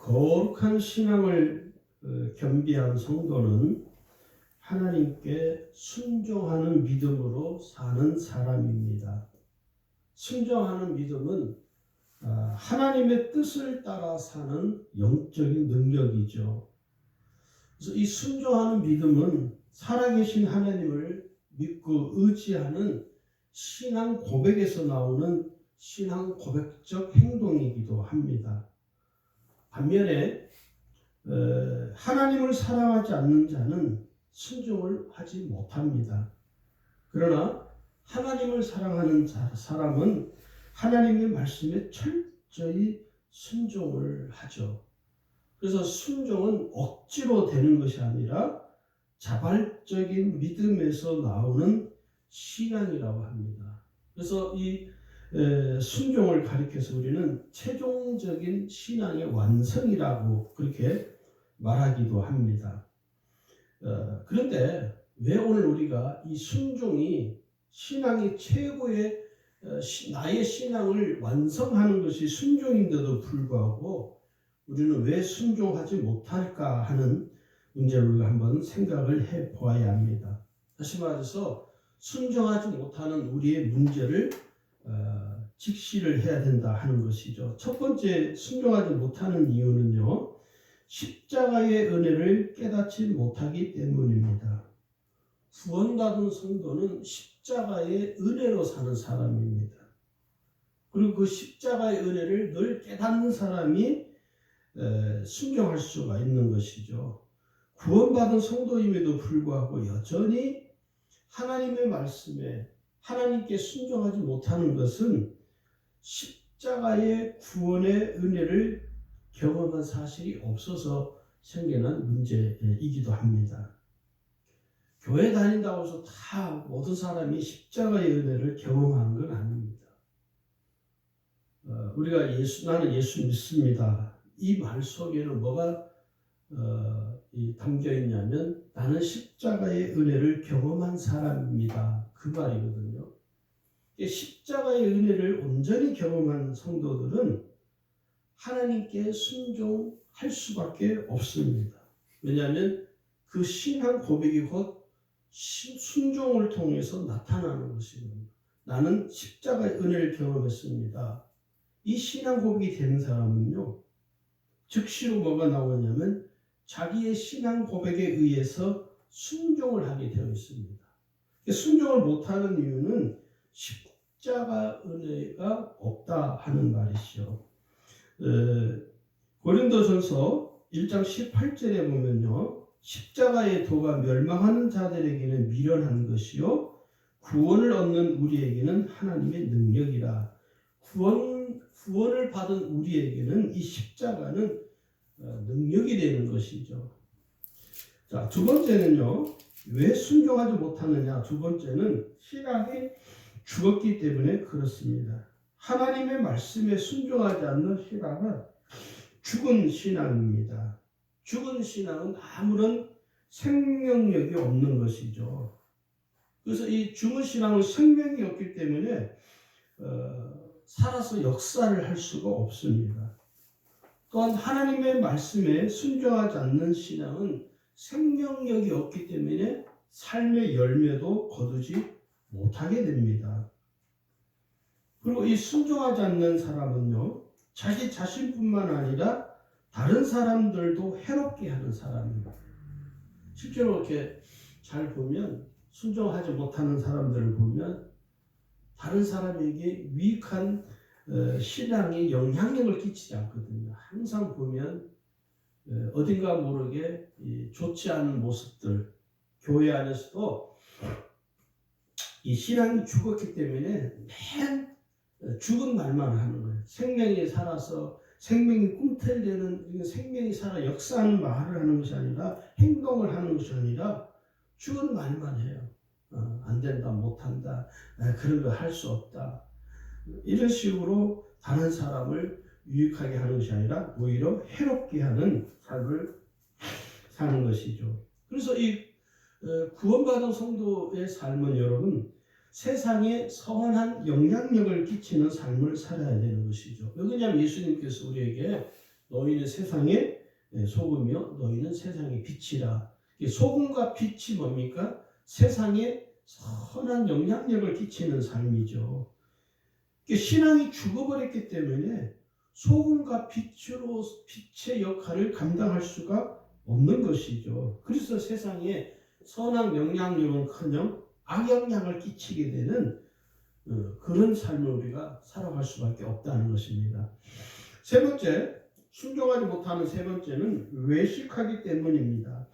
거룩한 신앙을 겸비한 성도는 하나님께 순종하는 믿음으로 사는 사람입니다. 순종하는 믿음은 하나님의 뜻을 따라 사는 영적인 능력이죠. 그래서 이 순종하는 믿음은 살아계신 하나님을 믿고 의지하는 신앙 고백에서 나오는 신앙 고백적 행동이기도 합니다. 반면에 하나님을 사랑하지 않는 자는 순종을 하지 못합니다. 그러나 하나님을 사랑하는 사람은 하나님의 말씀에 철저히 순종을 하죠. 그래서 순종은 억지로 되는 것이 아니라 자발적인 믿음에서 나오는 신앙이라고 합니다. 그래서 이 순종을 가리켜서 우리는 최종적인 신앙의 완성이라고 그렇게 말하기도 합니다. 그런데 왜 오늘 우리가 이 순종이 신앙의 최고의 나의 신앙을 완성하는 것이 순종인데도 불구하고 우리는 왜 순종하지 못할까 하는 문제를 우리가 한번 생각을 해 보아야 합니다. 다시 말해서 순종하지 못하는 우리의 문제를 직시를 해야 된다 하는 것이죠. 첫 번째 순종하지 못하는 이유는요, 십자가의 은혜를 깨닫지 못하기 때문입니다. 구원받은 성도는 십자가의 은혜로 사는 사람입니다. 그리고 그 십자가의 은혜를 늘 깨닫는 사람이 순종할 수가 있는 것이죠. 구원받은 성도임에도 불구하고 여전히 하나님의 말씀에 하나님께 순종하지 못하는 것은 십자가의 구원의 은혜를 경험한 사실이 없어서 생겨난 문제이기도 합니다. 교회 다닌다고 해서 다 모든 사람이 십자가의 은혜를 경험하는 건 아닙니다. 우리가 나는 예수 믿습니다. 이 말 속에는 뭐가 담겨 있냐면 나는 십자가의 은혜를 경험한 사람입니다. 그 말이거든요. 십자가의 은혜를 온전히 경험한 성도들은 하나님께 순종할 수밖에 없습니다. 왜냐하면 그 신앙 고백이 곧 순종을 통해서 나타나는 것입니다. 나는 십자가의 은혜를 경험했습니다. 이 신앙 고백이 되는 사람은요, 즉시로 뭐가 나오냐면 자기의 신앙 고백에 의해서 순종을 하게 되어 있습니다. 순종을 못하는 이유는 십자가 은혜가 없다 하는 말이죠. 고린도전서 1장 18절에 보면요, 십자가의 도가 멸망하는 자들에게는 미련한 것이요 구원을 얻는 우리에게는 하나님의 능력이라. 구원을 받은 우리에게는 이 십자가는 능력이 되는 것이죠. 자, 두 번째는요, 왜 순종하지 못하느냐? 두 번째는 신앙이 죽었기 때문에 그렇습니다. 하나님의 말씀에 순종하지 않는 신앙은 죽은 신앙입니다. 죽은 신앙은 아무런 생명력이 없는 것이죠. 그래서 이 죽은 신앙은 생명이 없기 때문에 살아서 역사를 할 수가 없습니다. 또한 하나님의 말씀에 순종하지 않는 신앙은 생명력이 없기 때문에 삶의 열매도 거두지 못하게 됩니다. 그리고 이 순종하지 않는 사람은요, 자기 자신뿐만 아니라 다른 사람들도 해롭게 하는 사람입니다. 실제로 이렇게 잘 보면 순종하지 못하는 사람들을 보면 다른 사람에게 유익한 신앙에 영향력을 끼치지 않거든요. 항상 보면 어딘가 모르게 좋지 않은 모습들, 교회 안에서도 이 신앙이 죽었기 때문에 맨 죽은 말만 하는 거예요. 생명이 살아서 생명이 꿈틀대는, 생명이 살아 역사하는 말을 하는 것이 아니라 행동을 하는 것이 아니라 죽은 말만 해요. 안 된다, 못한다, 그런 거 할 수 없다. 이런 식으로 다른 사람을 유익하게 하는 것이 아니라 오히려 해롭게 하는 삶을 사는 것이죠. 그래서 이 구원받은 성도의 삶은 여러분, 세상에 선한 영향력을 끼치는 삶을 살아야 되는 것이죠. 왜냐하면 예수님께서 우리에게 너희는 세상의 소금이요 너희는 세상의 빛이라. 소금과 빛이 뭡니까? 세상에 선한 영향력을 끼치는 삶이죠. 신앙이 죽어버렸기 때문에 소금과 빛으로 빛의 역할을 감당할 수가 없는 것이죠. 그래서 세상에 선한 영향력은커녕 악영향을 끼치게 되는 그런 삶을 우리가 살아갈 수밖에 없다는 것입니다. 세 번째, 순종하지 못하는 세 번째는 외식하기 때문입니다.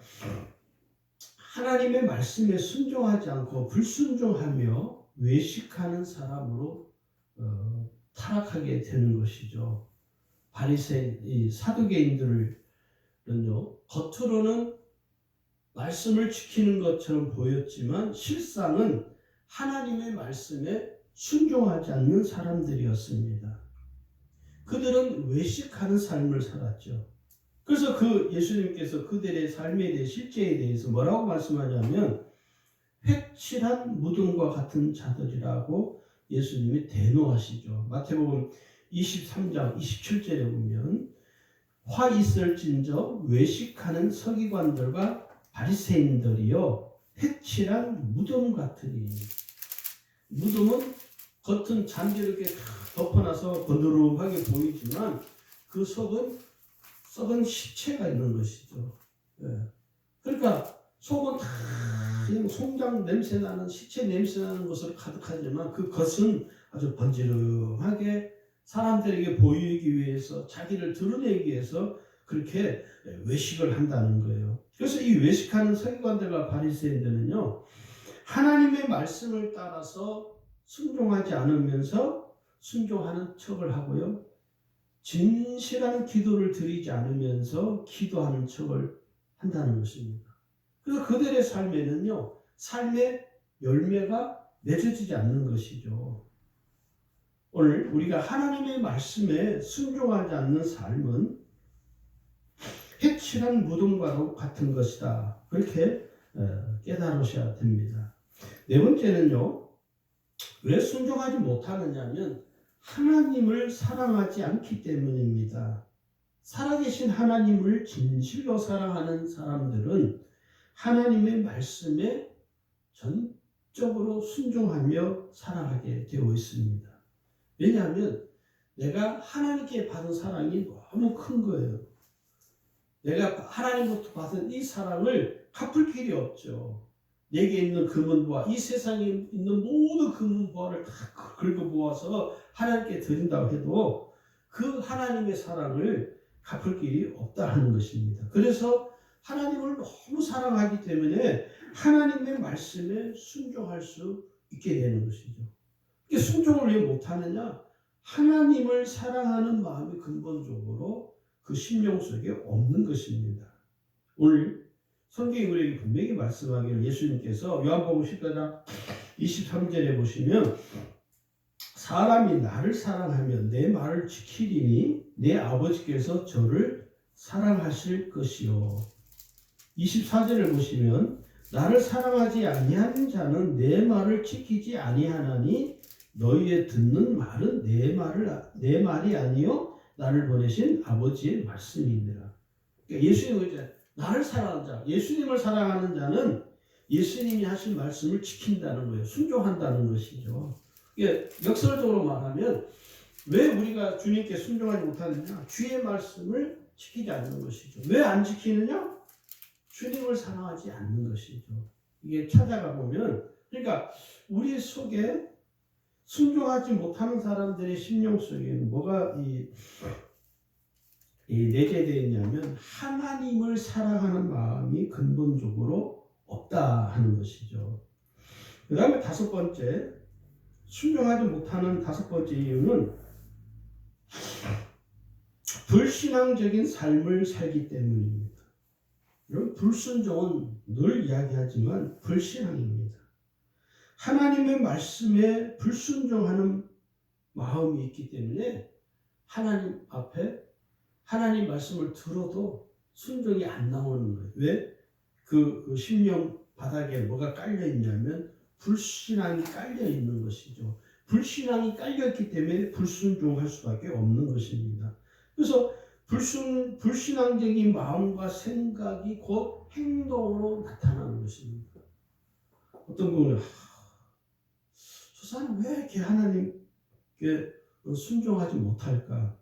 하나님의 말씀에 순종하지 않고 불순종하며 외식하는 사람으로 타락하게 되는 것이죠. 바리새인, 사두개인들은요, 겉으로는 말씀을 지키는 것처럼 보였지만 실상은 하나님의 말씀에 순종하지 않는 사람들이었습니다. 그들은 외식하는 삶을 살았죠. 그래서 예수님께서 그들의 삶에 대해 실제에 대해서 뭐라고 말씀하냐면 회칠한 무덤과 같은 자들이라고 예수님이 대노하시죠. 마태복음 23장 27절에 보면 화 있을진저 외식하는 서기관들과 바리새인들이요 회칠한 무덤 같으니. 무덤은 겉은 잔디롭게 덮어놔서 거드름하게 보이지만 그 속은 썩은 시체가 있는 것이죠. 그러니까 속은 다 그냥 송장 냄새 나는 시체 냄새 나는 것으로 가득하지만 그 겉은 아주 번지름하게 사람들에게 보이기 위해서 자기를 드러내기 위해서 그렇게 외식을 한다는 거예요. 그래서 이 외식하는 서기관들과 바리새인들은요 하나님의 말씀을 따라서 순종하지 않으면서 순종하는 척을 하고요 진실한 기도를 드리지 않으면서 기도하는 척을 한다는 것입니다. 그래서 그들의 삶에는요 삶의 열매가 맺어지지 않는 것이죠. 오늘 우리가 하나님의 말씀에 순종하지 않는 삶은 회칠한 무덤과도 같은 것이다. 그렇게 깨달으셔야 됩니다. 네 번째는요. 왜 순종하지 못하느냐면 하나님을 사랑하지 않기 때문입니다. 살아계신 하나님을 진실로 사랑하는 사람들은 하나님의 말씀에 전적으로 순종하며 살아가게 되어 있습니다. 왜냐하면 내가 하나님께 받은 사랑이 너무 큰 거예요. 내가 하나님부터 받은 이 사랑을 갚을 길이 없죠. 내게 있는 금은보화, 이 세상에 있는 모든 금은보화를 다 긁어 모아서 하나님께 드린다고 해도 그 하나님의 사랑을 갚을 길이 없다 하는 것입니다. 그래서 하나님을 너무 사랑하기 때문에 하나님의 말씀에 순종할 수 있게 되는 것이죠. 순종을 왜 못하느냐? 하나님을 사랑하는 마음이 근본적으로 그 심령 속에 없는 것입니다. 오늘 성경이 우리에게 분명히 말씀하기를 예수님께서 요한복음 14장 23절에 보시면 사람이 나를 사랑하면 내 말을 지키리니 내 아버지께서 저를 사랑하실 것이요. 24절을 보시면 나를 사랑하지 아니하는 자는 내 말을 지키지 아니하나니 너희의 듣는 말은 내 말이 아니요 나를 보내신 아버지의 말씀이니라. 그러니까 예수님은 이제 나를 사랑하는 자, 예수님을 사랑하는 자는 예수님이 하신 말씀을 지킨다는 거예요. 순종한다는 것이죠. 이게 역설적으로 말하면 왜 우리가 주님께 순종하지 못하느냐? 주의 말씀을 지키지 않는 것이죠. 왜 안 지키느냐? 주님을 사랑하지 않는 것이죠. 이게 찾아가 보면 그러니까 우리 속에 순종하지 못하는 사람들의 심령 속에는 뭐가 내재되어 있냐면 하나님을 사랑하는 마음이 근본적으로 없다 하는 것이죠. 그 다음에 다섯 번째, 순종하지 못하는 다섯 번째 이유는 불신앙적인 삶을 살기 때문입니다. 여러분, 불순종은 늘 이야기하지만 불신앙입니다. 하나님의 말씀에 불순종하는 마음이 있기 때문에 하나님 앞에 하나님 말씀을 들어도 순종이 안 나오는 거예요. 왜? 그 심령 바닥에 뭐가 깔려 있냐면 불신앙이 깔려 있는 것이죠. 불신앙이 깔려 있기 때문에 불순종할 수밖에 없는 것입니다. 그래서 불신앙적인 마음과 생각이 곧 행동으로 나타나는 것입니다. 어떤 분은 저 사람 왜 이렇게 하나님께 순종하지 못할까?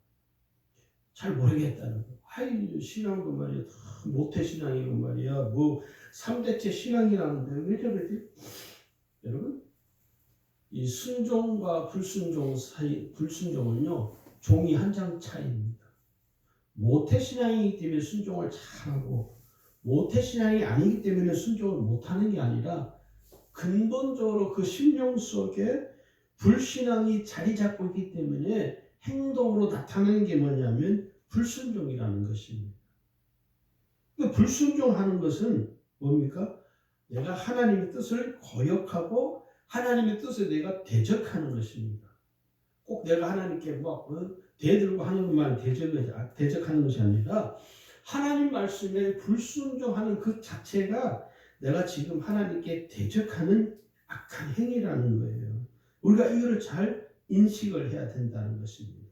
잘 모르겠다는 거. 아이, 신앙도 말이야. 모태 신앙이고 말이야. 뭐 3대째 신앙이라는데 왜 저러지? 여러분, 이 순종과 불순종 사이, 불순종은요, 종이 한 장 차이입니다. 모태 신앙이기 때문에 순종을 잘하고, 모태 신앙이 아니기 때문에 순종을 못하는 게 아니라, 근본적으로 그 심령 속에 불신앙이 자리 잡고 있기 때문에 행동으로 나타나는 게 뭐냐면 불순종이라는 것입니다. 그러니까 불순종하는 것은 뭡니까? 내가 하나님의 뜻을 거역하고 하나님의 뜻에 내가 대적하는 것입니다. 꼭 내가 하나님께 막 대들고 하는 것만 대적하는 것이 아니라 하나님 말씀에 불순종하는 그 자체가 내가 지금 하나님께 대적하는 악한 행위라는 거예요. 우리가 이거를 잘 인식을 해야 된다는 것입니다.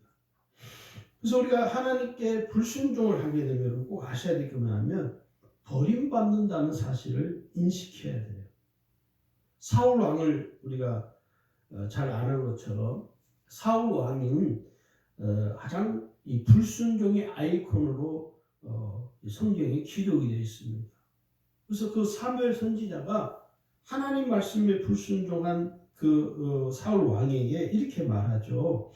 그래서 우리가 하나님께 불순종을 하게 되면 꼭 아셔야 될 게 뭐냐면 버림받는다는 사실을 인식해야 돼요. 사울 왕을 우리가 잘 아는 것처럼 사울 왕은 가장 이 불순종의 아이콘으로 성경에 기록이 되어 있습니다. 그래서 그 사무엘 선지자가 하나님 말씀에 불순종한 그 사울 왕에게 이렇게 말하죠.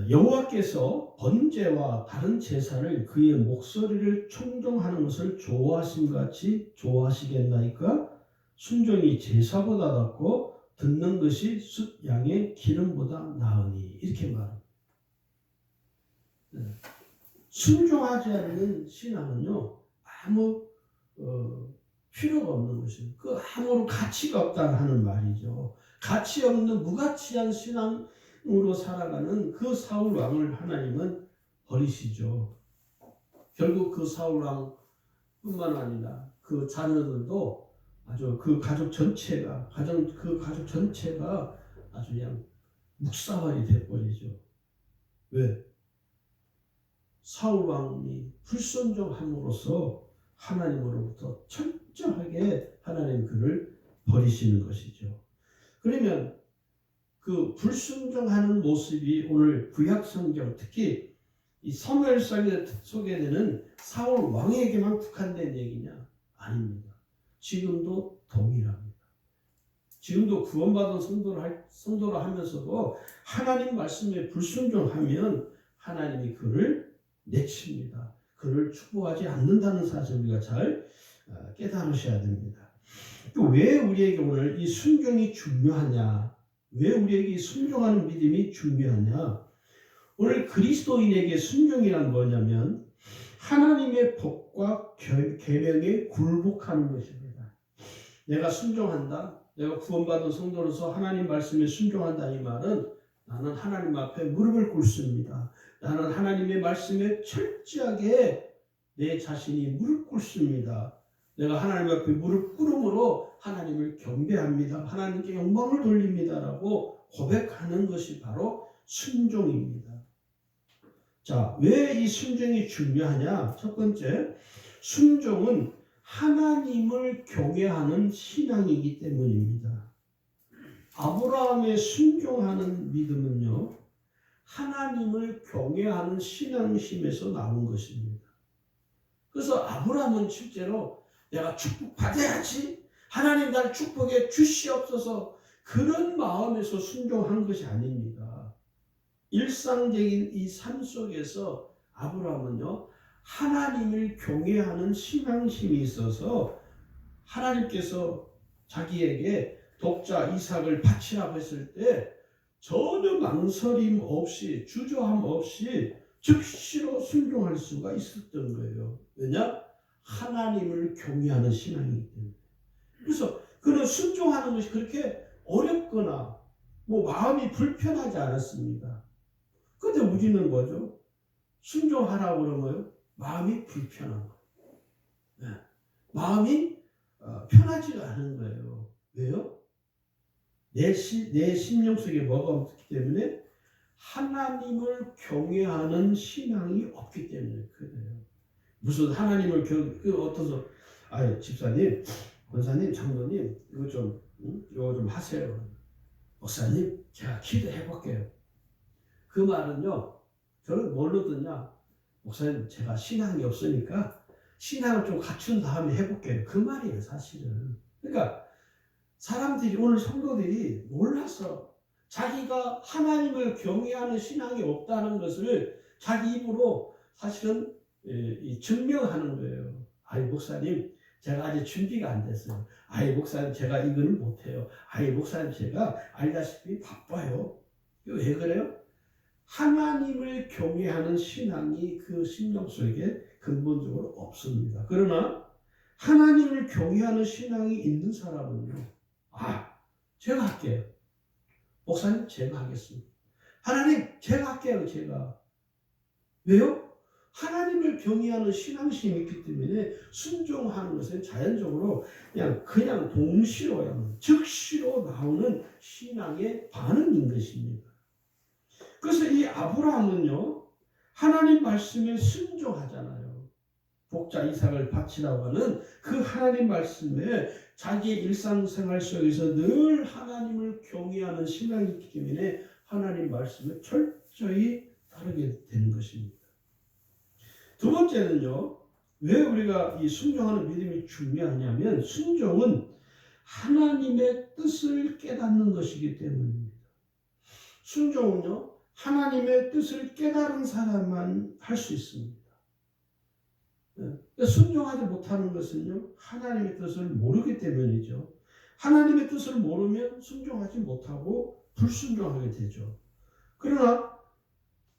여호와께서 번제와 다른 제사를 그의 목소리를 청종하는 것을 좋아하심같이 좋아하시겠나이까? 순종이 제사보다 낫고 듣는 것이 숫 양의 기름보다 나으니 이렇게 말합니다. 순종하지 않는 신앙은요 아무 필요가 없는 것이에요. 그 아무런 가치가 없다 하는 말이죠. 가치 없는 무가치한 신앙으로 살아가는 그 사울 왕을 하나님은 버리시죠. 결국 그 사울 왕뿐만 아니라 그 자녀들도 아주 그 가족 전체가 아주 그냥 묵사발이 돼버리죠. 왜? 사울 왕이 불순종함으로써 하나님으로부터 철저하게 하나님 그를 버리시는 것이죠. 그러면 그 불순종하는 모습이 오늘 구약성경 특히 이 사무엘상에 소개되는 사울 왕에게만 국한된 얘기냐? 아닙니다. 지금도 동일합니다. 지금도 구원받은 성도를 하면서도 하나님 말씀에 불순종하면 하나님이 그를 내칩니다. 그를 축복하지 않는다는 사실 우리가 잘 깨달으셔야 됩니다. 또 왜 우리에게 오늘 이 순종이 중요하냐? 왜 우리에게 이 순종하는 믿음이 중요하냐? 오늘 그리스도인에게 순종이란 뭐냐면 하나님의 법과 계명에 굴복하는 것입니다. 내가 순종한다. 내가 구원받은 성도로서 하나님 말씀에 순종한다. 이 말은 나는 하나님 앞에 무릎을 꿇습니다. 나는 하나님의 말씀에 철저하게 내 자신이 무릎 꿇습니다. 내가 하나님 앞에 무릎 꿇음으로 하나님을 경배합니다. 하나님께 영광을 돌립니다라고 고백하는 것이 바로 순종입니다. 자, 왜 이 순종이 중요하냐? 첫 번째, 순종은 하나님을 경외하는 신앙이기 때문입니다. 아브라함의 순종하는 믿음은요, 하나님을 경외하는 신앙심에서 나온 것입니다. 그래서 아브라함은 실제로 내가 축복받아야지, 하나님 나를 축복해 주시옵소서, 그런 마음에서 순종한 것이 아닙니다. 일상적인 이 삶 속에서 아브라함은요, 하나님을 경외하는 신앙심이 있어서 하나님께서 자기에게 독자 이삭을 바치라고 했을 때 전혀 망설임 없이 주저함 없이 즉시로 순종할 수가 있었던 거예요. 왜냐? 하나님을 경외하는 신앙이기 때문에. 그래서 그는 순종하는 것이 그렇게 어렵거나 뭐 마음이 불편하지 않았습니다. 그런데 우리는 뭐죠? 순종하라고 그러면 마음이 불편한 거예요. 네. 마음이 편하지가 않은 거예요. 왜요? 내 심령 속에 뭐가 없기 때문에 하나님을 경외하는 신앙이 없기 때문에 그래요. 무슨 하나님을 어떠서 집사님, 권사님, 장로님 이거 좀 하세요. 목사님 제가 기도해 볼게요. 그 말은요, 저는 뭘로 듣냐? 목사님 제가 신앙이 없으니까 신앙을 좀 갖춘 다음에 해볼게요. 그 말이에요 사실은. 그러니까 사람들이, 오늘 성도들이 몰라서 자기가 하나님을 경외하는 신앙이 없다는 것을 자기 입으로 사실은 증명하는 거예요. 목사님 제가 아직 준비가 안 됐어요. 목사님 제가 이거는 못해요. 목사님 제가 알다시피 바빠요. 왜 그래요? 하나님을 경외하는 신앙이 그 심령 속에 근본적으로 없습니다. 그러나 하나님을 경외하는 신앙이 있는 사람은요, 제가 할게요. 목사님 제가 하겠습니다. 하나님 제가 할게요. 제가. 왜요? 하나님을 경외하는 신앙심이 있기 때문에 순종하는 것은 자연적으로 그냥 동시로 즉시로 나오는 신앙의 반응인 것입니다. 그래서 이 아브라함은요, 하나님 말씀에 순종하잖아요. 복자 이삭을 바치라고 하는 그 하나님 말씀에 자기의 일상생활 속에서 늘 하나님을 경외하는 신앙이 있기 때문에 하나님 말씀에 철저히 따르게 되는 것입니다. 두 번째는요, 왜 우리가 이 순종하는 믿음이 중요하냐면, 순종은 하나님의 뜻을 깨닫는 것이기 때문입니다. 순종은요, 하나님의 뜻을 깨달은 사람만 할 수 있습니다. 순종하지 못하는 것은요, 하나님의 뜻을 모르기 때문이죠. 하나님의 뜻을 모르면 순종하지 못하고 불순종하게 되죠. 그러나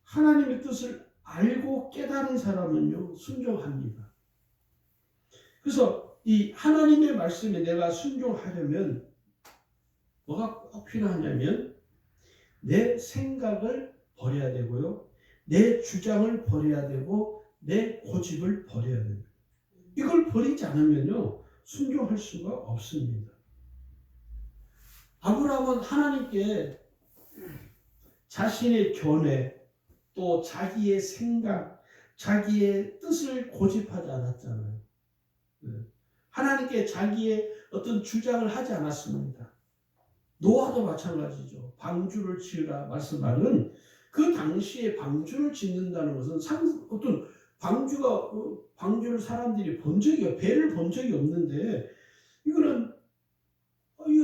하나님의 뜻을 알고 깨달은 사람은요, 순종합니다. 그래서 이 하나님의 말씀에 내가 순종하려면 뭐가 꼭 필요하냐면, 내 생각을 버려야 되고요, 내 주장을 버려야 되고, 내 고집을 버려야 됩니다. 이걸 버리지 않으면요, 순종할 수가 없습니다. 아브라함은 하나님께 자신의 견해, 또 자기의 생각, 자기의 뜻을 고집하지 않았잖아요. 하나님께 자기의 어떤 주장을 하지 않았습니다. 노아도 마찬가지죠. 방주를 지으라 말씀하는, 그 당시에 방주를 짓는다는 것은 어떤 방주를 사람들이 배를 본 적이 없는데, 이거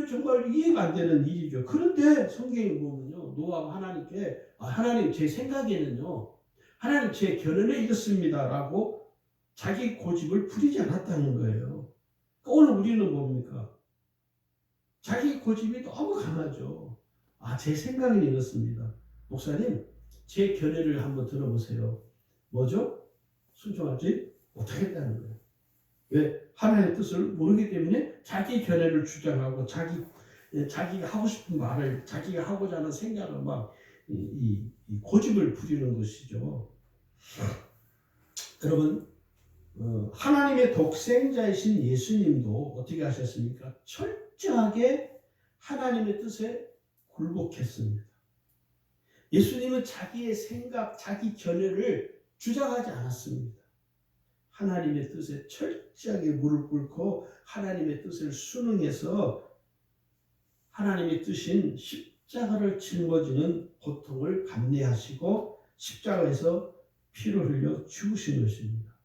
정말 이해가 안 되는 일이죠. 그런데 성경에 보면요, 노아가 하나님께 하나님 제 생각에는요, 하나님 제 견해에 이렇습니다 라고 자기 고집을 부리지 않았다는 거예요. 오늘 우리는 뭡니까? 자기 고집이 너무 강하죠. 제 생각은 이렇습니다. 목사님 제 견해를 한번 들어보세요. 뭐죠? 순종하지 못하겠다는 거예요. 왜? 하나님의 뜻을 모르기 때문에 자기 견해를 주장하고 자기가 하고 싶은 말을, 자기가 하고자 하는 생각을 이 고집을 부리는 것이죠. 여러분, 하나님의 독생자이신 예수님도 어떻게 하셨습니까? 철저하게 하나님의 뜻에 굴복했습니다. 예수님은 자기의 생각, 자기 견해를 주장하지 않았습니다. 하나님의 뜻에 철저하게 무릎 꿇고 하나님의 뜻을 순응해서 하나님의 뜻인 십자가를 짊어지는 고통을 감내하시고 십자가에서 피를 흘려 죽으신 것입니다.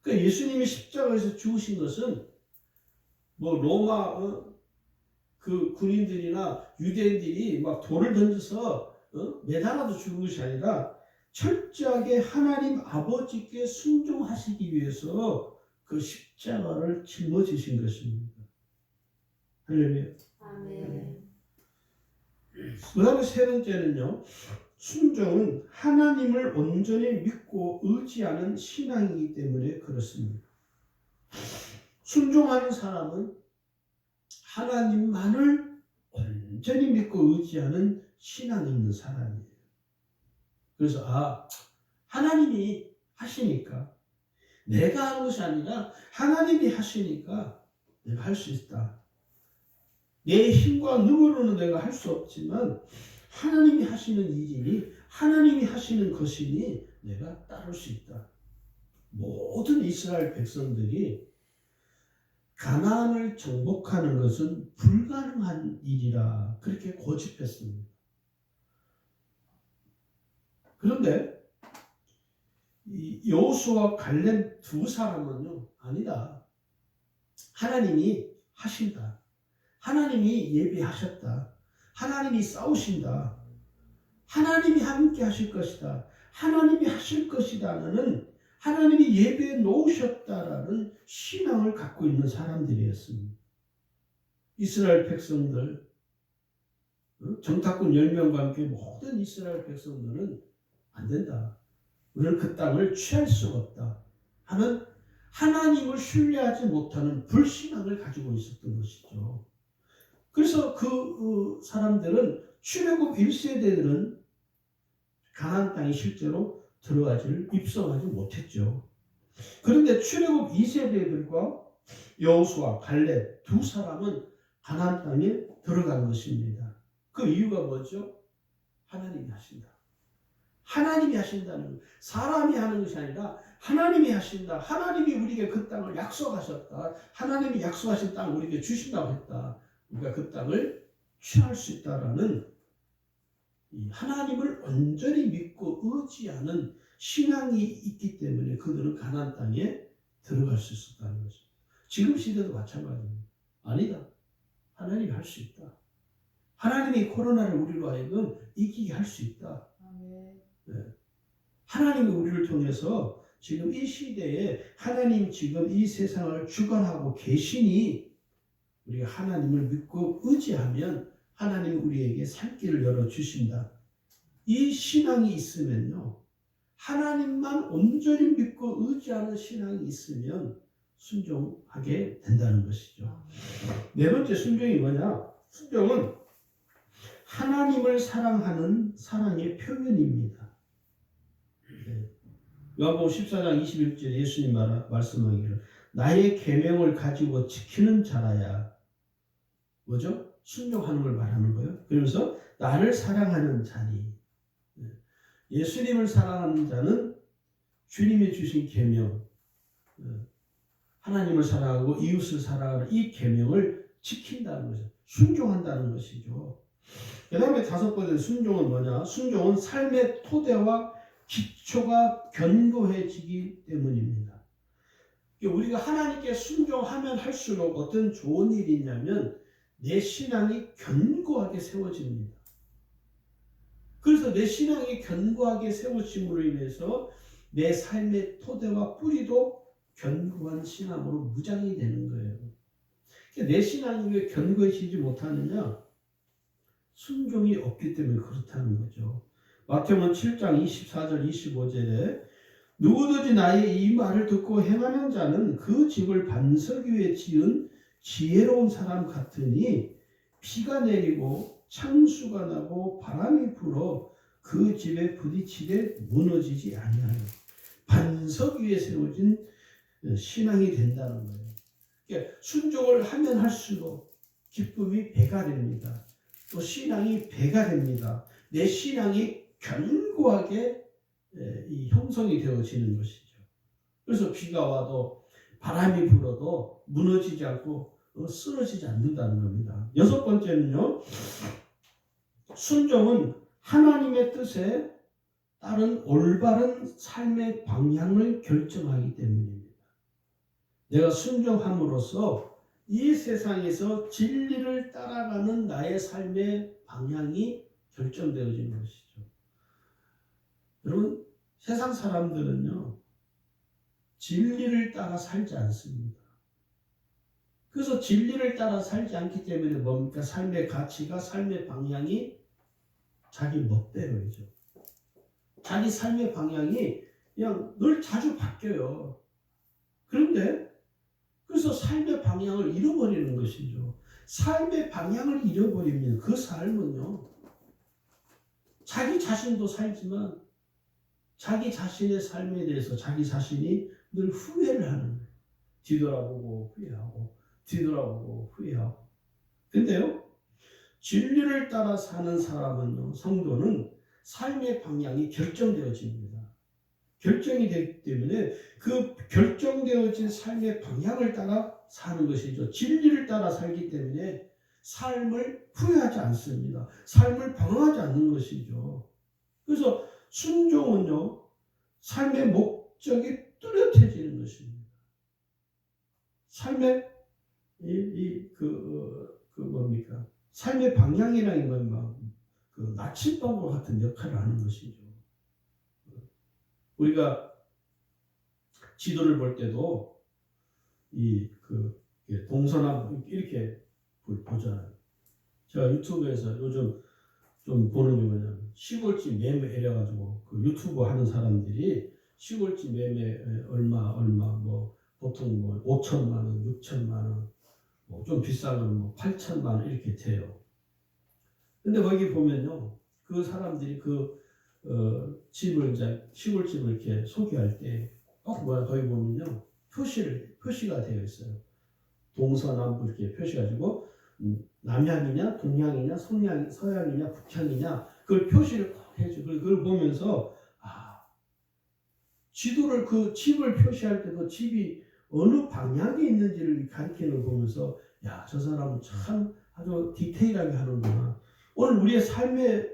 그러니까 예수님이 십자가에서 죽으신 것은 로마 그 군인들이나 유대인들이 돌을 던져서 매달아도 죽은 것이 아니라 철저하게 하나님 아버지께 순종하시기 위해서 그 십자가를 짊어지신 것입니다. 할렐루야. 아멘. 그 다음에 세 번째는요, 순종은 하나님을 온전히 믿고 의지하는 신앙이기 때문에 그렇습니다. 순종하는 사람은 하나님만을 온전히 믿고 의지하는 신앙이 있는 사람이에요. 그래서 하나님이 하시니까, 내가 하는 것이 아니라 하나님이 하시니까 내가 할 수 있다. 내 힘과 능으로는 내가 할 수 없지만 하나님이 하시는 일이니 하나님이 하시는 것이니 내가 따를 수 있다. 모든 이스라엘 백성들이 가나안을 정복하는 것은 불가능한 일이라 그렇게 고집했습니다. 그런데 이 여호수아 갈렙 두 사람은요, 아니다. 하나님이 하신다. 하나님이 예비하셨다. 하나님이 싸우신다. 하나님이 함께 하실 것이다. 하나님이 하실 것이다는 하나님이 예배해 놓으셨다라는 신앙을 갖고 있는 사람들이었습니다. 이스라엘 백성들, 정탐꾼 10명과 함께 모든 이스라엘 백성들은 안 된다. 우리는 그 땅을 취할 수가 없다 하는 하나님을 신뢰하지 못하는 불신앙을 가지고 있었던 것이죠. 그래서 그 사람들은 출애굽 1세대들은 가나안 땅에 실제로 입성하지 못했죠. 그런데 출애굽 2세대들과 여호수아, 갈렙 두 사람은 가나안 땅에 들어간 것입니다. 그 이유가 뭐죠? 하나님이 하신다. 하나님이 하신다는 것. 사람이 하는 것이 아니라 하나님이 하신다. 하나님이 우리에게 그 땅을 약속하셨다. 하나님이 약속하신 땅을 우리에게 주신다고 했다. 우리가 그 땅을 취할 수 있다라는 이 하나님을 온전히 믿고 의지하는 신앙이 있기 때문에 그들은 가나안 땅에 들어갈 수 있었다는 것입니다. 지금 시대도 마찬가지입니다. 아니다. 하나님이 할 수 있다. 하나님이 코로나를 우리로 하여금 이기게 할 수 있다. 네. 하나님이 우리를 통해서 지금 이 시대에 하나님 지금 이 세상을 주관하고 계시니 우리가 하나님을 믿고 의지하면 하나님이 우리에게 살 길을 열어주신다. 이 신앙이 있으면요. 하나님만 온전히 믿고 의지하는 신앙이 있으면 순종하게 된다는 것이죠. 네 번째 순종이 뭐냐? 순종은 하나님을 사랑하는 사랑의 표현입니다. 요한복음 14장 21절에 예수님 말씀하기를 나의 계명을 가지고 지키는 자라야 뭐죠? 순종하는 걸 말하는 거예요. 그러면서 나를 사랑하는 자니 예수님을 사랑하는 자는 주님이 주신 계명 하나님을 사랑하고 이웃을 사랑하는 이 계명을 지킨다는 거죠. 순종한다는 것이죠. 그 다음에 다섯 번째 순종은 뭐냐? 순종은 삶의 토대와 기초가 견고해지기 때문입니다. 우리가 하나님께 순종하면 할수록 어떤 좋은 일이 있냐면 내 신앙이 견고하게 세워집니다. 그래서 내 신앙이 견고하게 세워짐으로 인해서 내 삶의 토대와 뿌리도 견고한 신앙으로 무장이 되는 거예요. 내 신앙이 왜 견고해지지 못하느냐? 순종이 없기 때문에 그렇다는 거죠. 마태복음 7장 24절 25절에 누구든지 나의 이 말을 듣고 행하는 자는 그 집을 반석 위에 지은 지혜로운 사람 같으니 비가 내리고 창수가 나고 바람이 불어 그 집에 부딪히되 무너지지 아니하여 반석 위에 세워진 신앙이 된다는 거예요. 그러니까 순종을 하면 할수록 기쁨이 배가 됩니다. 또 신앙이 배가 됩니다. 내 신앙이 견고하게 형성이 되어지는 것이죠. 그래서 비가 와도 바람이 불어도 무너지지 않고 쓰러지지 않는다는 겁니다. 여섯 번째는요. 순종은 하나님의 뜻에 따른 올바른 삶의 방향을 결정하기 때문입니다. 내가 순종함으로써 이 세상에서 진리를 따라가는 나의 삶의 방향이 결정되어지는 것이죠. 여러분, 세상 사람들은요, 진리를 따라 살지 않습니다. 그래서 진리를 따라 살지 않기 때문에 뭡니까? 삶의 가치가, 삶의 방향이 자기 멋대로이죠. 자기 삶의 방향이 그냥 늘 자주 바뀌어요. 그런데 그래서 삶의 방향을 잃어버리는 것이죠. 삶의 방향을 잃어버리면 그 삶은요, 자기 자신도 살지만 자기 자신의 삶에 대해서 자기 자신이 늘 후회를 하는 거예요. 뒤돌아보고 후회하고 뒤돌아보고 후회하고. 근데요, 진리를 따라 사는 사람은요, 성도는 삶의 방향이 결정되어집니다. 결정이 되기 때문에 그 결정되어진 삶의 방향을 따라 사는 것이죠. 진리를 따라 살기 때문에 삶을 후회하지 않습니다. 삶을 방황하지 않는 것이죠. 그래서 순종은요, 삶의 목적이 뚜렷해지는 것입니다. 삶의 뭡니까? 삶의 방향이라는 건 그 나침반과 같은 역할을 하는 것이죠. 우리가 지도를 볼 때도 동서남 이렇게 보잖아요. 제가 유튜브에서 요즘 좀 보는 게 뭐냐면 시골집 매매 이래가지고 그 유튜브 하는 사람들이 시골집 매매 얼마 뭐 보통 뭐 5천만 원, 6천만 원, 뭐 좀 비싼 거는 뭐 8천만 원 이렇게 돼요. 근데 거기 보면요, 그 사람들이 집을 이제 시골집을 이렇게 소개할 때 거기 보면요 표시가 되어 있어요. 동서남북 이렇게 표시가지고 남향이냐 동향이냐 서향이냐 북향이냐 그걸 표시를 꼭 해줘. 그걸 보면서 지도를 그 집을 표시할 때 그 집이 어느 방향에 있는지를 가리키는 걸 보면서 야, 저 사람은 참 아주 디테일하게 하는구나. 오늘 우리의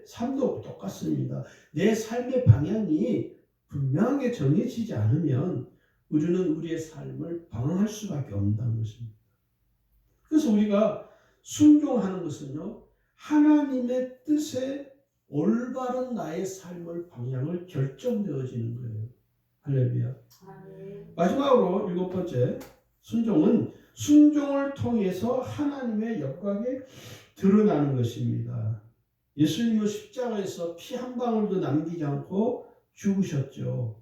삶도 똑같습니다. 내 삶의 방향이 분명하게 정해지지 않으면 우리는 우리의 삶을 방황할 수밖에 없다는 것입니다. 그래서 우리가 순종하는 것은요, 하나님의 뜻에 올바른 나의 삶의 방향을 결정되어지는 거예요. 할렐루야. 마지막으로 7번째, 순종은 순종을 통해서 하나님의 영광이 드러나는 것입니다. 예수님은 십자가에서 피 한 방울도 남기지 않고 죽으셨죠.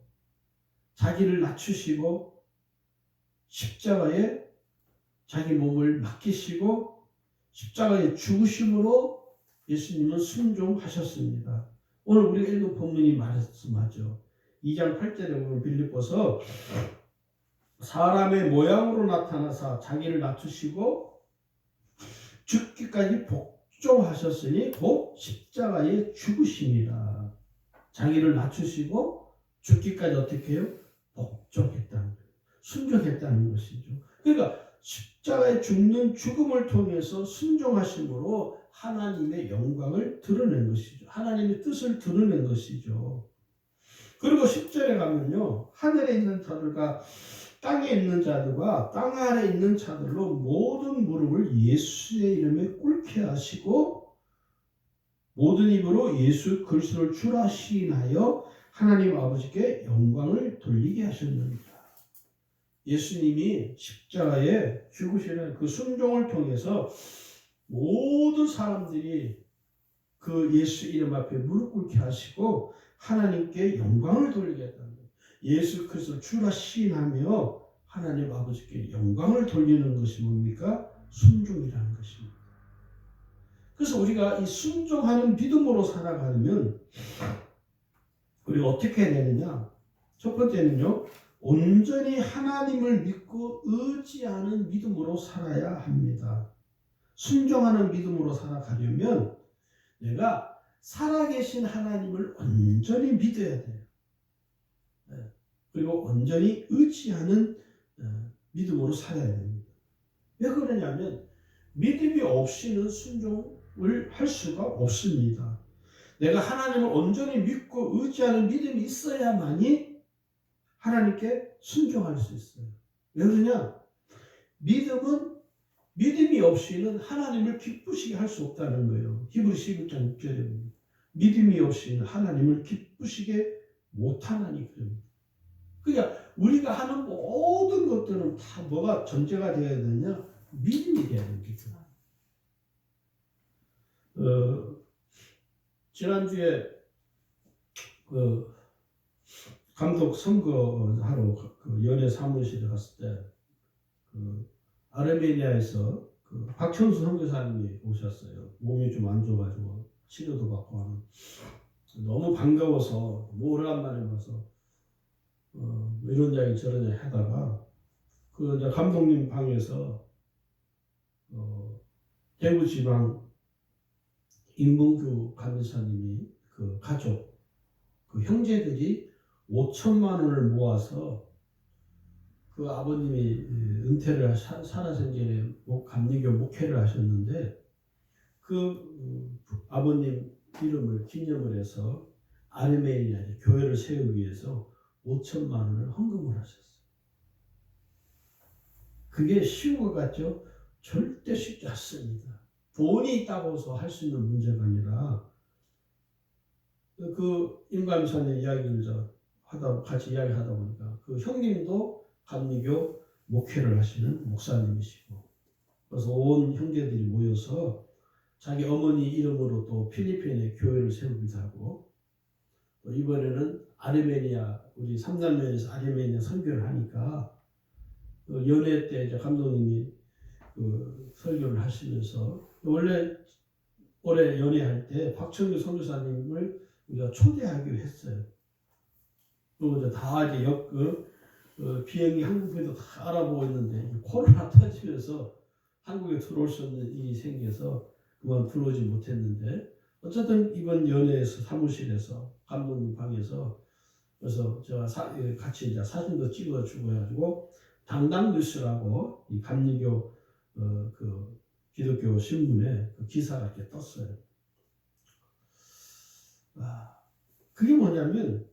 자기를 낮추시고 십자가에 자기 몸을 맡기시고 십자가에 죽으심으로 예수님은 순종하셨습니다. 오늘 우리가 읽은 본문이 말씀하죠. 2장 8절에 보면 빌립보서 사람의 모양으로 나타나사 자기를 낮추시고 죽기까지 복종하셨으니 곧 십자가에 죽으심이라. 자기를 낮추시고 죽기까지 어떻게 해요? 복종했다는 거예요. 순종했다는 것이죠. 그러니까 십자가에 죽는 죽음을 통해서 순종하심으로 하나님의 영광을 드러낸 것이죠. 하나님의 뜻을 드러낸 것이죠. 그리고 10절에 가면요, 하늘에 있는 자들과 땅에 있는 자들과 땅 아래 있는 자들로 모든 무릎을 예수의 이름에 꿇게 하시고 모든 입으로 예수 그리스도를 주라 시인하여 하나님 아버지께 영광을 돌리게 하셨느니라. 예수님이 십자가에 죽으시는 그 순종을 통해서 모든 사람들이 그 예수 이름 앞에 무릎 꿇게 하시고 하나님께 영광을 돌리게 했다는 거예요. 예수 그리스도를 주라 시인하며 하나님 아버지께 영광을 돌리는 것이 뭡니까? 순종이라는 것입니다. 그래서 우리가 이 순종하는 믿음으로 살아가려면 우리가 어떻게 해야 되느냐? 첫 번째는요, 온전히 하나님을 믿고 의지하는 믿음으로 살아야 합니다. 순종하는 믿음으로 살아가려면 내가 살아계신 하나님을 온전히 믿어야 돼요. 그리고 온전히 의지하는 믿음으로 살아야 됩니다. 왜 그러냐면 믿음이 없이는 순종을 할 수가 없습니다. 내가 하나님을 온전히 믿고 의지하는 믿음이 있어야만이 하나님께 순종할 수 있어요. 왜 그러냐? 믿음이 없이는 하나님을 기쁘시게 할 수 없다는 거예요. 히브리서 11장 6절에 보면 믿음이 없이는 하나님을 기쁘시게 못하나니 그럽니다. 그러니까 우리가 하는 모든 것들은 다 뭐가 전제가 되어야 되느냐? 믿음이 되어야 됩니다. 지난주에 감독 선거하러 연예 사무실에 갔을 때 아르메니아에서 박천수 선교사님이 오셨어요. 몸이 좀 안 좋아가지고 치료도 받고 하는. 너무 반가워서 오래간만에 와서 이런 이야기 저런 이야기 하다가 이제 감독님 방에서 대구지방 임봉규 간사님이 그 가족, 그 형제들이 5천만 원을 모아서 그 아버님이 은퇴를 살아생전에 감리교 목회를 하셨는데 그 아버님 이름을 기념을 해서 아르메니아 교회를 세우기 위해서 5천만 원을 헌금을 하셨어요. 그게 쉬운 것 같죠? 절대 쉽지 않습니다. 돈이 있다고 해서 할 수 있는 문제가 아니라 그 임감선의 이야기를 같이 이야기하다 보니까 그 형님도 감리교 목회를 하시는 목사님이시고 그래서 온 형제들이 모여서 자기 어머니 이름으로 또 필리핀에 교회를 세우기도 하고 또 이번에는 아르메니아 우리 삼남면에서 아르메니아 선교를 하니까 그 연회 때 이제 감독님이 그 설교를 하시면서 원래 올해 연회할 때 박철규 선교사님을 우리가 초대하기로 했어요. 그리고 이제 다 이제 비행기 항공편도 다 알아보고 있는데 코로나 터지면서 한국에 들어올 수 없는 일이 생겨서 그만 들어오지 못했는데 어쨌든 이번 연회에서 사무실에서 감독님 방에서 그래서 제가 같이 이제 사진도 찍어주고 해가지고 당당뉴스라고 이 감리교 그 기독교 신문에 그 기사가 이렇게 떴어요. 그게 뭐냐면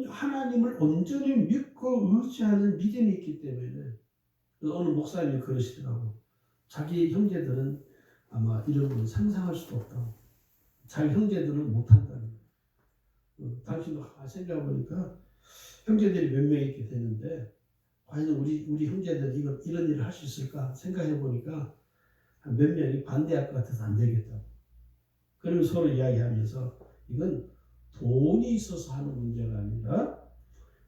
하나님을 온전히 믿고 의지하는 믿음이 있기 때문에 어느 목사님이 그러시더라고. 자기 형제들은 아마 이런 걸 상상할 수도 없다고. 자기 형제들은 못한다는 거예요. 당신도 생각해보니까 형제들이 몇 명 있게 되는데 과연 우리 형제들은 이런 일을 할 수 있을까 생각해보니까 몇 명이 반대할 것 같아서 안 되겠다. 그러면 서로 이야기하면서 이건 돈이 있어서 하는 문제가 아니라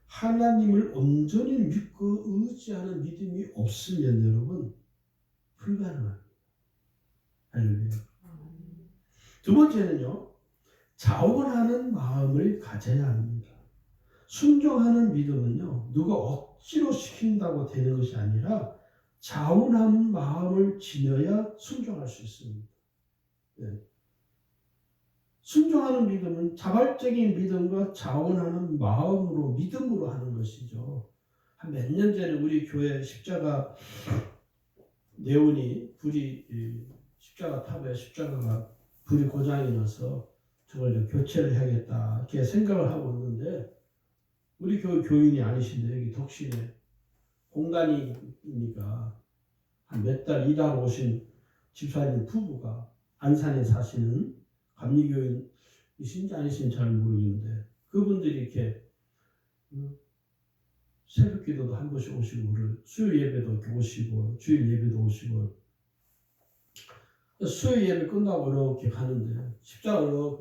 하나님을 온전히 믿고 의지하는 믿음이 없으면 여러분 불가능합니다. 할렐루야. 두 번째는요. 자원하는 마음을 가져야 합니다. 순종하는 믿음은요. 누가 억지로 시킨다고 되는 것이 아니라 자원하는 마음을 지녀야 순종할 수 있습니다. 네. 순종하는 믿음은 자발적인 믿음과 자원하는 마음으로 믿음으로 하는 것이죠. 한 몇 년 전에 우리 교회 십자가 네온이 십자가 탑에 십자가가 불이 고장이 나서 저걸 교체를 해야겠다 이렇게 생각을 하고 있는데 우리 교인이 아니신데 여기 독신에 공간이니까 한 몇 달 일하러 오신 집사님 부부가 안산에 사시는 감리교인이신지 아니신지 잘 모르겠는데 그분들이 이렇게 새벽 기도도 한 번씩 오시고 수요 예배도 오시고 주일 예배도 오시고 수요 예배 끝나고 이렇게 가는데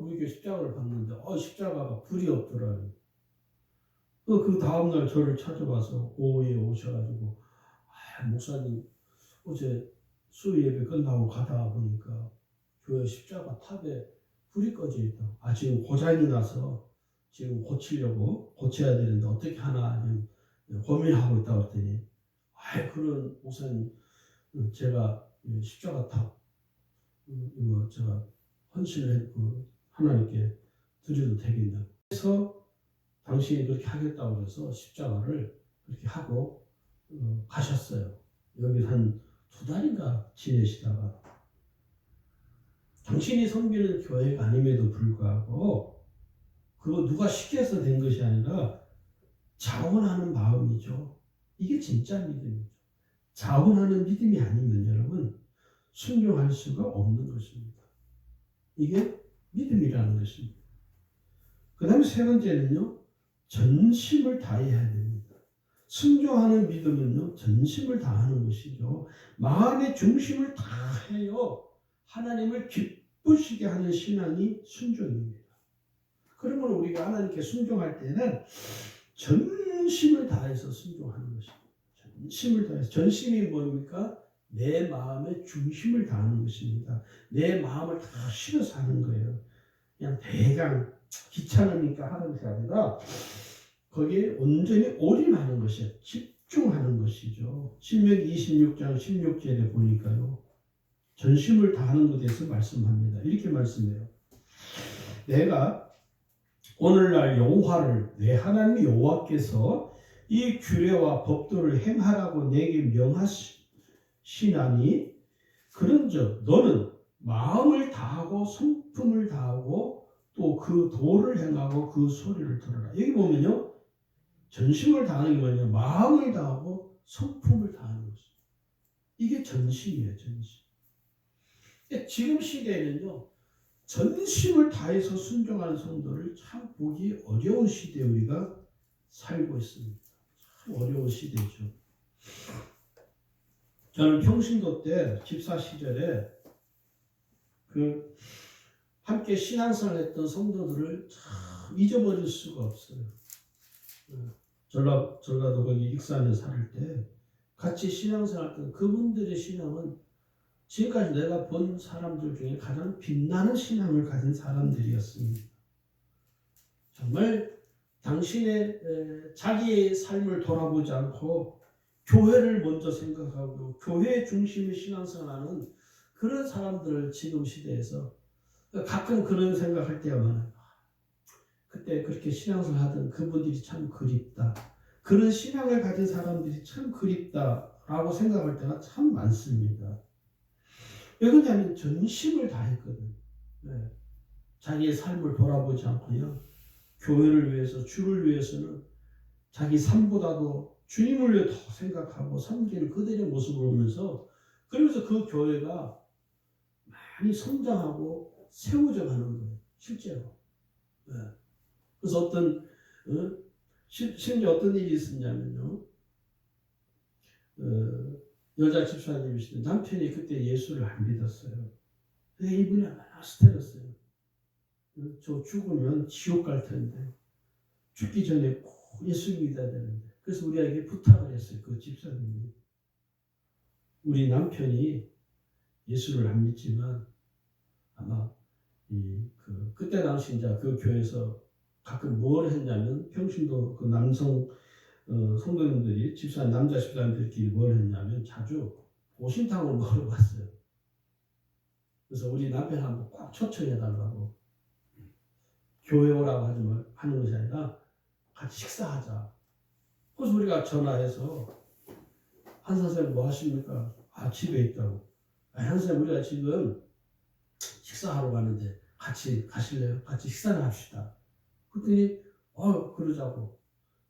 우리 십자가를 봤는데 십자가가 불이 없더라고요. 그 다음날 저를 찾아와서 오후에 오셔가지고 목사님 어제 수요 예배 끝나고 가다 보니까 교회 십자가 탑에 불이 꺼져 있다. 지금 고장이 나서 지금 고쳐야 되는데 어떻게 하나 고민하고 있다고 했더니 그런 목사님 제가 십자가 탑 이거 제가 헌신을 하나님께 드려도 되겠냐. 그래서 당신이 그렇게 하겠다고 해서 십자가를 그렇게 하고 가셨어요. 여기 한 2달인가 지내시다가 당신이 섬기는 교회가 아님에도 불구하고 그거 누가 시켜서 된 것이 아니라 자원하는 마음이죠. 이게 진짜 믿음이죠. 자원하는 믿음이 아니면 여러분 순종할 수가 없는 것입니다. 이게 믿음이라는 것입니다. 그 다음에 세 번째는요. 전심을 다해야 됩니다. 순종하는 믿음은요. 전심을 다하는 것이죠. 마음의 중심을 다해요. 하나님을 기쁘시게 하는 신앙이 순종입니다. 그러면 우리가 하나님께 순종할 때는 전심을 다해서 순종하는 것입니다. 전심을 다해서. 전심이 뭡니까? 내 마음의 중심을 다하는 것입니다. 내 마음을 다 실어서 하는 거예요. 그냥 대강 귀찮으니까 하는 것이 아니라 거기에 온전히 올인하는 것이에요. 집중하는 것이죠. 신명기 26장 16절에 보니까요. 전심을 다하는 것에 대해서 말씀합니다. 이렇게 말씀해요. 내가 오늘날 여호와를 내 하나님 여호와께서 이 규례와 법도를 행하라고 내게 명하시나니 그런즉 너는 마음을 다하고 성품을 다하고 또 그 도를 행하고 그 소리를 들어라. 여기 보면요, 전심을 다하는 게 뭐냐, 마음을 다하고 성품을 다하는 것이죠. 이게 전심이에요, 전심. 지금 시대에는요, 전심을 다해서 순종하는 성도를 참 보기 어려운 시대에 우리가 살고 있습니다. 참 어려운 시대죠. 저는 평신도 때 집사 시절에 그 함께 신앙생활 했던 성도들을 참 잊어버릴 수가 없어요. 전라도 거기 익산에 살 때 같이 신앙생활 했던 그분들의 신앙은 지금까지 내가 본 사람들 중에 가장 빛나는 신앙을 가진 사람들이었습니다. 정말 당신의 자기의 삶을 돌아보지 않고 교회를 먼저 생각하고 교회 중심의 신앙생활하는 그런 사람들을 지금 시대에서 가끔 그런 생각할 때가 많아요. 그때 그렇게 신앙생활 하던 그분들이 참 그립다. 그런 신앙을 가진 사람들이 참 그립다라고 생각할 때가 참 많습니다. 왜 그러냐면 전심을 다했거든. 네. 자기의 삶을 돌아보지 않고요. 교회를 위해서, 주를 위해서는 자기 삶보다도 주님을 위해 더 생각하고 섬기는 그들의 모습을 보면서, 그러면서 그 교회가 많이 성장하고 세워져 가는 거예요. 실제로. 네. 그래서 심지어 어떤 일이 있었냐면요. 여자 집사님이시던 남편이 그때 예수를 안 믿었어요. 이분이 얼마나 스트레스예요. 저 죽으면 지옥 갈 텐데 죽기 전에 꼭 예수 믿어야 되는데. 그래서 우리에게 부탁을 했어요. 그 집사님이. 우리 남편이 예수를 안 믿지만 아마 그때 당시 이제 그 교회에서 가끔 뭘 했냐면, 평신도 그 남성 성도님들이 남자 집사님들끼리 뭘 했냐면 자주 보신탕을 먹으러 갔어요. 그래서 우리 남편 한번 꼭 초청해달라고. 교회 오라고 하는 것이 아니라 같이 식사하자. 그래서 우리가 전화해서 한 선생님 뭐 하십니까? 집에 있다고. 한 선생님 우리가 지금 식사하러 가는데 같이 가실래요? 같이 식사를 합시다. 그랬더니 그러자고.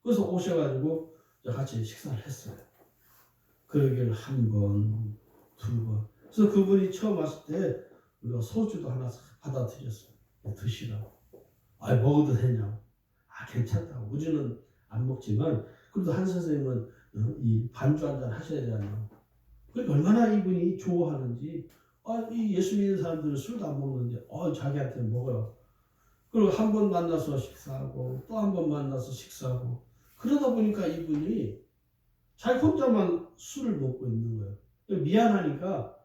그래서 오셔가지고 같이 식사를 했어요. 그러길 한 번, 두 번. 그래서 그분이 처음 왔을 때 우리가 소주도 하나 받아드렸어요. 드시라고. 먹어도 되냐고. 괜찮다고. 우리는 안 먹지만 그래도 한 선생님은 이 반주 한잔 하셔야 되잖아요. 그러니까 얼마나 이분이 좋아하는지. 이 예수 믿는 사람들은 술도 안 먹는데 자기한테 먹어요. 그리고 한 번 만나서 식사하고 또 한 번 만나서 식사하고, 그러다 보니까 이분이 자기 혼자만 술을 먹고 있는 거예요. 미안하니까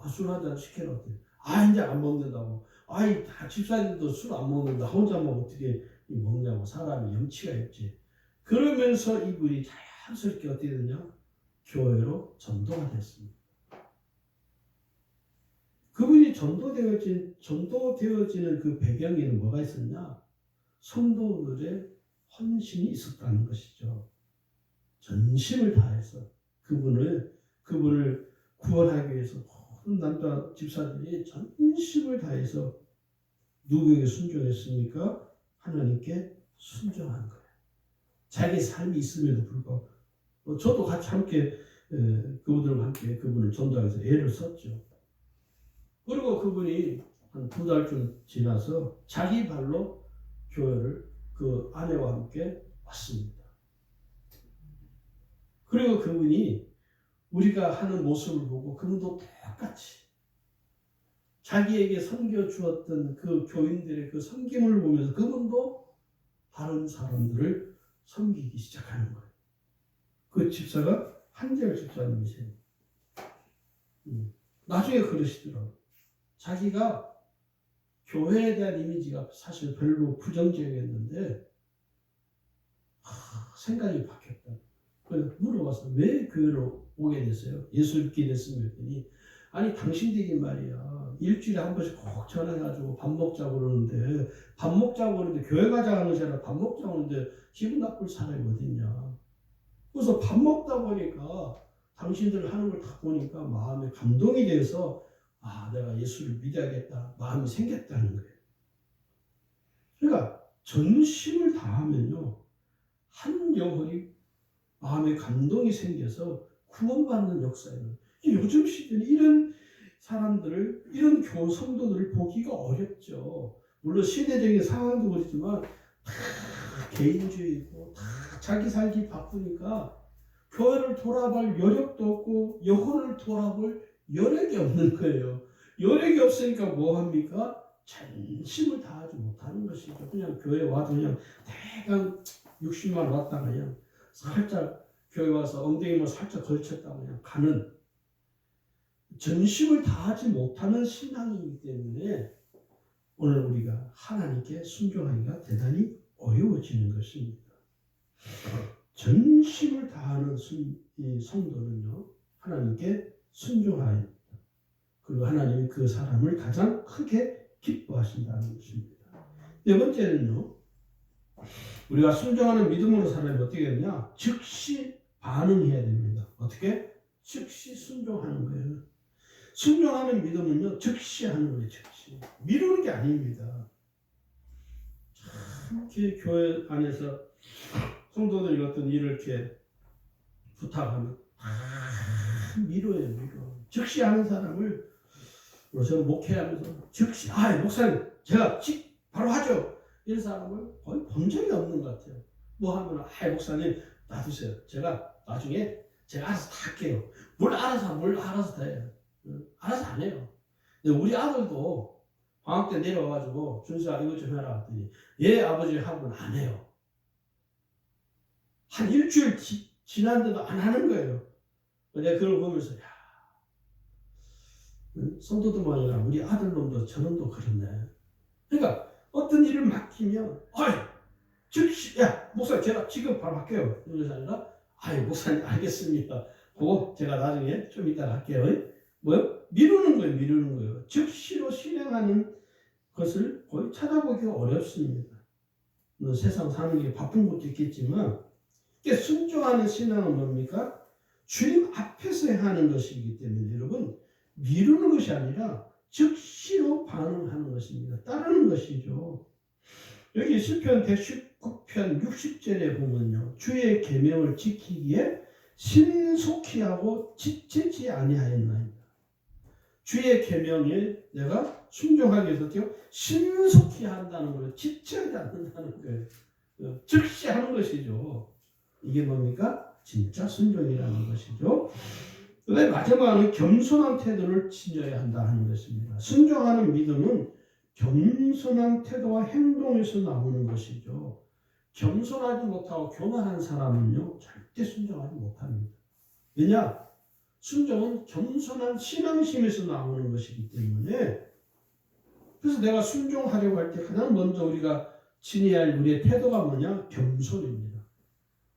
술 한잔 시켜라. 이제 안 먹는다고. 다 집사님도 술 안 먹는다. 혼자만 어떻게 먹냐고. 사람이 염치가 있지. 그러면서 이분이 자연스럽게 어떻게 되냐? 교회로 전도가 됐습니다. 그분이 전도되어지는 그 배경에는 뭐가 있었냐? 성도들의 헌신이 있었다는 것이죠. 전심을 다해서 그분을 구원하기 위해서 모든 남자 집사들이 전심을 다해서 누구에게 순종했습니까? 하나님께 순종한 거예요. 자기 삶이 있음에도 불구하고. 저도 같이 함께 그분들과 함께 그분을 전도하기 위해서 애를 썼죠. 그리고 그분이 한 2달쯤 지나서 자기 발로 교회를 그 아내와 함께 왔습니다. 그리고 그분이 우리가 하는 모습을 보고 그분도 똑같이 자기에게 섬겨주었던 그 교인들의 그 섬김을 보면서 그분도 다른 사람들을 섬기기 시작하는 거예요. 그 집사가 한재열 집사님이세요. 나중에 그러시더라고요. 자기가 교회에 대한 이미지가 사실 별로 부정적이었는데 생각이 바뀌었다. 그래서 물어봤어요. 왜 교회로 오게 됐어요? 예수 믿게 됐으면 했더니 당신들이 말이야 일주일에 한 번씩 꼭 전화해가지고 밥 먹자고 그러는데, 밥 먹자고 그러는데 교회 가자는 것이 아니라 밥 먹자고 그러는데 기분 나쁠 사람이 어딨냐. 그래서 밥 먹다 보니까 당신들 하는 걸 다 보니까 마음에 감동이 돼서 내가 예수를 믿어야겠다 마음이 생겼다는 거예요. 그러니까 전심을 다하면요, 한 영혼이 마음에 감동이 생겨서 구원받는 역사예요. 요즘 시대는 이런 사람들을, 이런 성도들을 보기가 어렵죠. 물론 시대적인 상황도 그렇지만 다 개인주의고 다 자기 살기 바쁘니까 교회를 돌아볼 여력도 없고 영혼을 돌아볼 여력이 없는 거예요. 여력이 없으니까 뭐 합니까? 전심을 다하지 못하는 것이죠. 그냥 교회 와도 그냥 대강 60만 왔다 그냥 살짝 교회 와서 엉덩이만 살짝 걸쳤다 그냥 가는, 전심을 다하지 못하는 신앙이기 때문에 오늘 우리가 하나님께 순종하기가 대단히 어려워지는 것입니다. 전심을 다하는 이 성도는요, 하나님께 순종하여야 합니다. 그리고 하나님이 그 사람을 가장 크게 기뻐하신다는 것입니다. 네 번째는요, 우리가 순종하는 믿음으로 살면 어떻게 되느냐? 즉시 반응해야 됩니다. 어떻게? 즉시 순종하는 거예요. 순종하는 믿음은요, 즉시 하는 거예요. 즉시. 미루는 게 아닙니다. 참 이렇게 교회 안에서 성도들이 어떤 일을 이렇게 부탁하면 미뤄요, 미뤄. 즉시 하는 사람을 제가 목회하면서 즉시, 목사님 제가 바로 하죠. 이런 사람을 거의 본 적이 없는 것 같아요. 뭐 하면, 목사님 놔두세요. 제가 나중에 제가 알아서 다 할게요. 뭘 알아서 다 해요. 알아서 안 해요. 근데 우리 아들도 방학 때 내려와가지고 준수야 이것 좀 해라 했더니 예 아버지 하고는 안 해요. 한 일주일 지났는데도 안 하는 거예요. 내가 그걸 보면서 성도들만 아니라 우리 아들놈도 저놈도 그렇네. 그러니까 어떤 일을 맡기면 즉시 목사님 제가 지금 바로 할게요. 이런 것이 아니라 목사님 알겠습니다. 그거 제가 나중에 좀 이따가 할게요. 뭐요? 미루는 거예요. 즉시로 실행하는 것을 거의 찾아보기가 어렵습니다. 세상 사는 게 바쁜 것도 있겠지만 순종하는 신앙은 뭡니까? 주님 앞에서 하는 것이기 때문에 여러분, 미루는 것이 아니라 즉시로 반응하는 것입니다. 따르는 것이죠. 여기 시편 119편 60절에 보면요, 주의 계명을 지키기에 신속히 하고 지체지 아니하였나이다. 주의 계명에 내가 순종하기 위해서 신속히 한다는 거예요. 지체하지 않는다는 거예요. 즉시 하는 것이죠. 이게 뭡니까? 진짜 순종이라는 것이죠. 그다음에 마지막으로 겸손한 태도를 지녀야 한다 하는 것입니다. 순종하는 믿음은 겸손한 태도와 행동에서 나오는 것이죠. 겸손하지 못하고 교만한 사람은요, 절대 순종하지 못합니다. 왜냐? 순종은 겸손한 신앙심에서 나오는 것이기 때문에, 그래서 내가 순종하려고 할 때 가장 먼저 우리가 지녀야 할 우리의 태도가 뭐냐? 겸손입니다.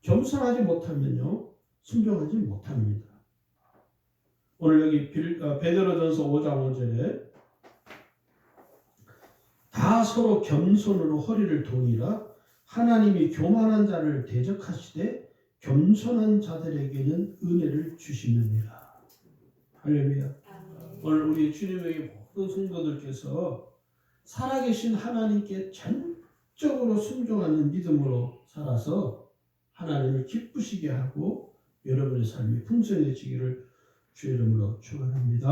겸손하지 못하면요, 순종하지 못합니다. 오늘 여기 베드로전서 5장 5절에 다 서로 겸손으로 허리를 동이라 하나님이 교만한 자를 대적하시되 겸손한 자들에게는 은혜를 주시느니라. 할렐루야. 오늘 우리 주님의 모든 성도들께서 살아계신 하나님께 전적으로 순종하는 믿음으로 살아서 하나님을 기쁘시게 하고 여러분의 삶이 풍성해지기를 주의 이름으로 축원합니다.